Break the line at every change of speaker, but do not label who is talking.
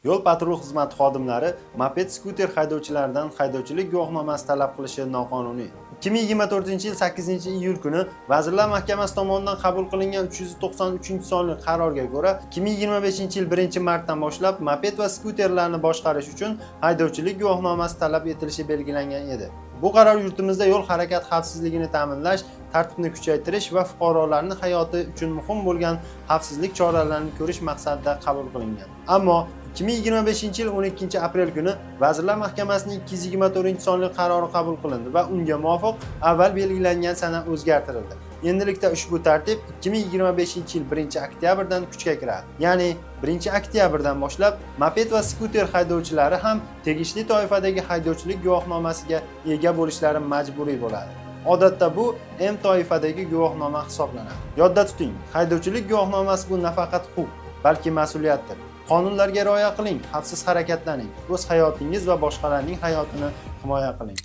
Yo'l-patrul xizmati xodimlari moped skuter haydovchilaridan haydovchilik guvohnomasi talab qilishi noqonuniy. 2024-yil 8-iyul kuni Vazirlar Mahkamasi tomonidan qabul qilingan 393-sonli qarorga ko'ra, 2025-yil 1-martdan boshlab moped va skuterlarni boshqarish uchun haydovchilik guvohnomasi talab etilishi belgilangan edi. Bu qaror yurtimizda yo'l harakati xavfsizligini ta'minlash, tartibni kuchaytirish va fuqarolarning hayoti uchun muhim bo'lgan xavfsizlik choralarini ko'rish maqsadida qabul qilingan. Ammo 2025-yil 12-aprel kuni Vazirlar Mahkamasining 224-sonli qarori qabul qilindi va unga muvofiq avval belgilangan sana o'zgartirildi. Endilikda ushbu tartib 2025-yil 1-oktyabrdan kuchga kiradi. Ya'ni 1-oktyabrdan boshlab moped va skuter haydovchilari ham tegishli toifadagi haydovchilik guvohnomasiga ega bo'lishlari majburiy bo'ladi. Odatda bu M toifadagi guvohnoma hisoblanadi. Yodda tuting, haydovchilik guvohnomasi bu nafaqat huquq, balki mas'uliyatdir. Qonunlarga rioya qiling, xavfsiz harakatlaning, o'z hayotingiz va boshqalarning hayotini himoya qiling.